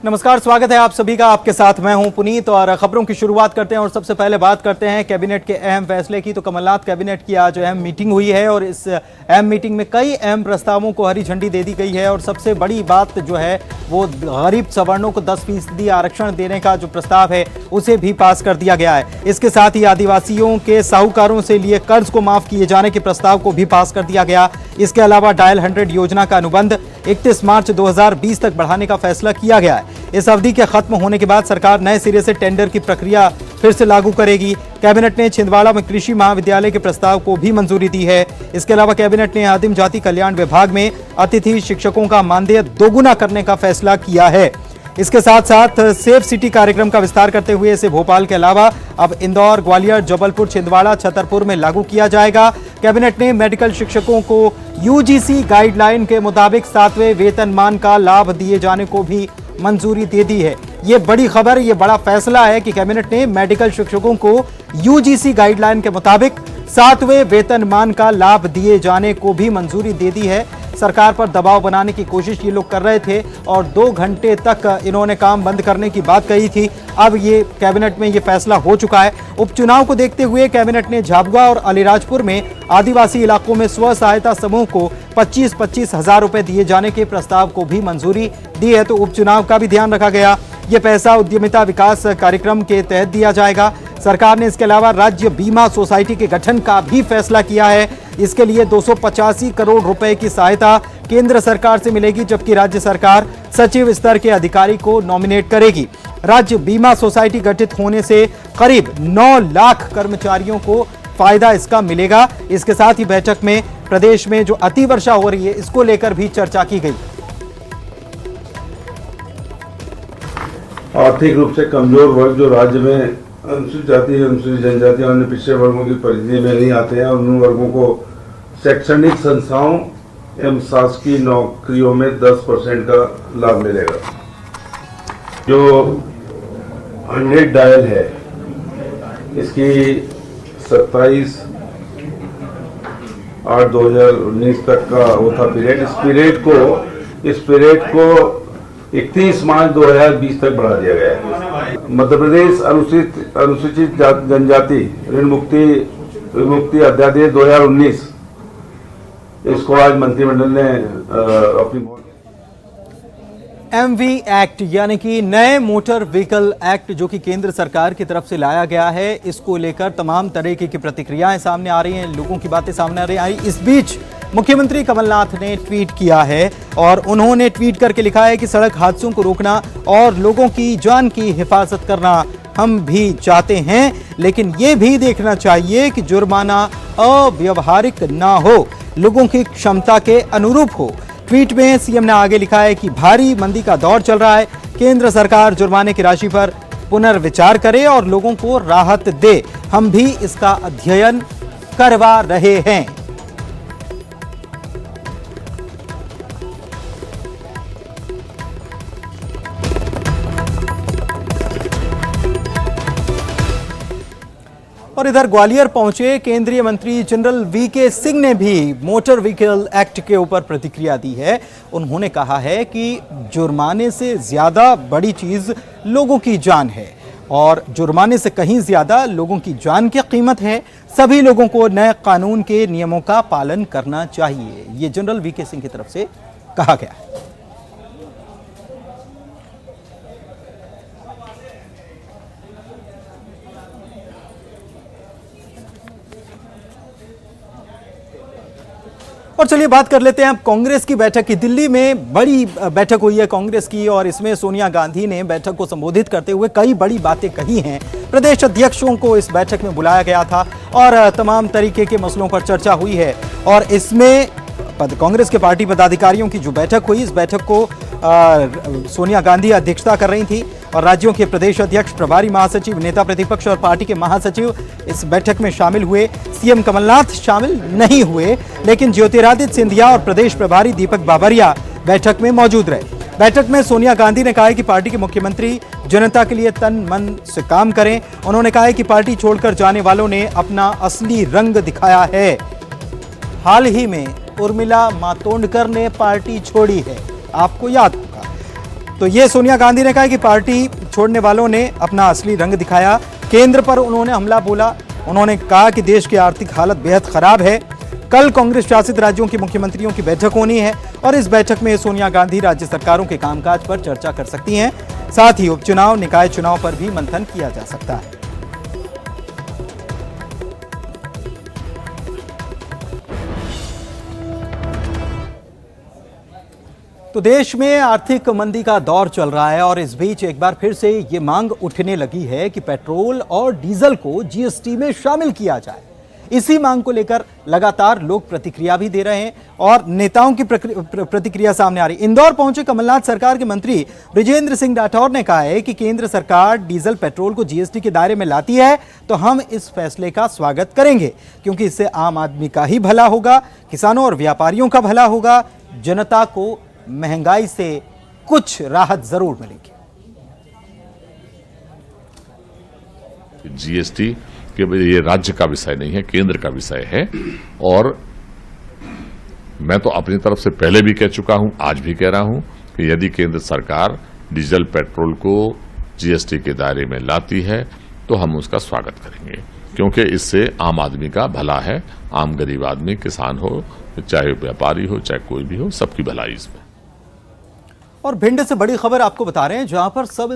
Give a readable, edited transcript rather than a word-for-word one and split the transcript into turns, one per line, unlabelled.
नमस्कार, स्वागत है आप सभी का। आपके साथ मैं हूं पुनीत और खबरों की शुरुआत करते हैं और सबसे पहले बात करते हैं कैबिनेट के अहम फैसले की। तो कमलनाथ कैबिनेट की आज अहम मीटिंग हुई है और इस अहम मीटिंग में कई अहम प्रस्तावों को हरी झंडी दे दी गई है और सबसे बड़ी बात जो है वो गरीब सवर्णों को 10% आरक्षण देने का जो प्रस्ताव है उसे भी पास कर दिया गया है। इसके साथ ही आदिवासियों के साहूकारों से लिए कर्ज को माफ किए जाने के प्रस्ताव को भी पास कर दिया गया। इसके अलावा डायल 100 योजना का अनुबंध 31 मार्च 2020 तक बढ़ाने का फैसला किया गया है। इस अवधि के खत्म होने के बाद सरकार नए सिरे से टेंडर की प्रक्रिया फिर से लागू करेगी। कैबिनेट ने छिंदवाड़ा में कृषि महाविद्यालय के प्रस्ताव को भी मंजूरी दी है। इसके अलावा कैबिनेट ने आदिम जाति कल्याण विभाग में अतिथि शिक्षकों का मानदेय दोगुना करने का फैसला किया है। इसके साथ साथ सेफ सिटी कार्यक्रम का विस्तार करते हुए इसे भोपाल के अलावा अब इंदौर, ग्वालियर, जबलपुर, छिंदवाड़ा, छतरपुर में लागू किया जाएगा। कैबिनेट ने मेडिकल शिक्षकों को यूजीसी गाइडलाइन के मुताबिक 7वें वेतनमान का लाभ दिए जाने को भी मंजूरी दे दी है। ये बड़ी खबर, ये बड़ा फैसला है कि कैबिनेट ने मेडिकल शिक्षकों को यूजीसी गाइडलाइन के मुताबिक 7वें वेतनमान का लाभ दिए जाने को भी मंजूरी दे दी है। सरकार पर दबाव बनाने की कोशिश ये लोग कर रहे थे और 2 घंटे तक इन्होंने काम बंद करने की बात कही थी। अब ये कैबिनेट में ये फैसला हो चुका है। उपचुनाव को देखते हुए कैबिनेट ने झाबुआ और अलीराजपुर में आदिवासी इलाकों में स्व सहायता समूह को 25-25 हजार रुपए दिए जाने के प्रस्ताव को भी मंजूरी दी है। तो उपचुनाव का भी ध्यान रखा गया। ये पैसा उद्यमिता विकास कार्यक्रम के तहत दिया जाएगा। सरकार ने इसके अलावा राज्य बीमा सोसाइटी के गठन का भी फैसला किया है। इसके लिए 285 करोड़ रुपए की सहायता केंद्र सरकार से मिलेगी, जबकि राज्य सरकार सचिव स्तर के अधिकारी को नॉमिनेट करेगी। राज्य बीमा सोसाइटी गठित होने से करीब 9 लाख कर्मचारियों को फायदा इसका मिलेगा। इसके साथ ही बैठक में प्रदेश में जो अतिवर्षा हो रही है इसको लेकर भी चर्चा की गई।
आर्थिक रूप से कमजोर वर्ग जो राज्य में अनुसूचित जाति, अनुसूचित जनजाति और अन्य पिछड़े वर्गों की परिधि में नहीं आते हैं और उन वर्गों को शैक्षणिक संस्थाओं एवं शासकीय नौकरियों में 10% का लाभ मिलेगा। जो 100 डायल है इसकी 27/8/2019 तक का वो था पीरियड। इस पीरियड को 31 मार्च 2020 तक बढ़ा दिया गया है। मध्य प्रदेश अनुसूचित जनजाति ऋण विमुक्ति अध्यादेश 2019 इसको आज मंत्रिमंडल ने अपनी
एमवी एक्ट यानी कि नए मोटर व्हीकल एक्ट जो कि केंद्र सरकार की तरफ से लाया गया है, इसको लेकर तमाम तरीके की प्रतिक्रियाएं सामने आ रही हैं, लोगों की बातें सामने आ रही हैं। इस बीच मुख्यमंत्री कमलनाथ ने ट्वीट किया है और उन्होंने ट्वीट करके लिखा है कि सड़क हादसों को रोकना और लोगों की जान की हिफाजत करना हम भी चाहते हैं, लेकिन ये भी देखना चाहिए कि जुर्माना अव्यवहारिक ना हो, लोगों की क्षमता के अनुरूप हो। ट्वीट में सीएम ने आगे लिखा है कि भारी मंदी का दौर चल रहा है, केंद्र सरकार जुर्माने की राशि पर पुनर्विचार करे और लोगों को राहत दे। हम भी इसका अध्ययन करवा रहे हैं। और इधर ग्वालियर पहुंचे केंद्रीय मंत्री जनरल वीके सिंह ने भी मोटर व्हीकल एक्ट के ऊपर प्रतिक्रिया दी है। उन्होंने कहा है कि जुर्माने से ज्यादा बड़ी चीज लोगों की जान है और जुर्माने से कहीं ज्यादा लोगों की जान की कीमत है। सभी लोगों को नए कानून के नियमों का पालन करना चाहिए, ये जनरल वीके सिंह की तरफ से कहा गया है। और चलिए बात कर लेते हैं अब कांग्रेस की बैठक की। दिल्ली में बड़ी बैठक हुई है कांग्रेस की और इसमें सोनिया गांधी ने बैठक को संबोधित करते हुए कई बड़ी बातें कही हैं। प्रदेश अध्यक्षों को इस बैठक में बुलाया गया था और तमाम तरीके के मसलों पर चर्चा हुई है और इसमें कांग्रेस के पार्टी पदाधिकारियों की जो बैठक हुई, इस बैठक को सोनिया गांधी अध्यक्षता कर रही थी और राज्यों के प्रदेश अध्यक्ष, प्रभारी महासचिव, नेता प्रतिपक्ष और पार्टी के महासचिव इस बैठक में शामिल हुए। सीएम कमलनाथ शामिल नहीं हुए, लेकिन ज्योतिरादित्य सिंधिया और प्रदेश प्रभारी दीपक बाबरिया बैठक में मौजूद रहे। बैठक में सोनिया गांधी ने कहा कि पार्टी के मुख्यमंत्री जनता के लिए तन मन से काम करें। उन्होंने कहा कि पार्टी छोड़कर जाने वालों ने अपना असली रंग दिखाया है। हाल ही में उर्मिला मातोंडकर ने पार्टी छोड़ी है, आपको याद होगा। तो ये सोनिया गांधी ने कहा कि पार्टी छोड़ने वालों ने अपना असली रंग दिखाया। केंद्र पर उन्होंने हमला बोला। उन्होंने कहा कि देश की आर्थिक हालत बेहद खराब है। कल कांग्रेस शासित राज्यों के मुख्यमंत्रियों की बैठक होनी है और इस बैठक में सोनिया गांधी राज्य सरकारों के कामकाज पर चर्चा कर सकती हैं। साथ ही उपचुनाव, निकाय चुनाव पर भी मंथन किया जा सकता है। तो देश में आर्थिक मंदी का दौर चल रहा है और इस बीच एक बार फिर से ये मांग उठने लगी है कि पेट्रोल और डीजल को जीएसटी में शामिल किया जाए। इसी मांग को लेकर लगातार लोग प्रतिक्रिया भी दे रहे हैं और नेताओं की प्रतिक्रिया सामने आ रही। इंदौर पहुंचे कमलनाथ सरकार के मंत्री बृजेंद्र सिंह राठौर ने कहा है कि केंद्र सरकार डीजल पेट्रोल को जीएसटी के दायरे में लाती है तो हम इस फैसले का स्वागत करेंगे, क्योंकि इससे आम आदमी का ही भला होगा, किसानों और व्यापारियों का भला होगा, जनता को महंगाई से कुछ राहत जरूर मिलेगी।
जीएसटी के ये राज्य का विषय नहीं है, केंद्र का विषय है। और मैं तो अपनी तरफ से पहले भी कह चुका हूं, आज भी कह रहा हूं कि यदि केंद्र सरकार डीजल पेट्रोल को जीएसटी के दायरे में लाती है तो हम उसका स्वागत करेंगे, क्योंकि इससे आम आदमी का भला है। आम गरीब आदमी, किसान हो, चाहे व्यापारी हो, चाहे कोई भी हो, सबकी भलाई इसमें।
और भिंड से बड़ी खबर आपको बता रहे हैं, जहां पर सब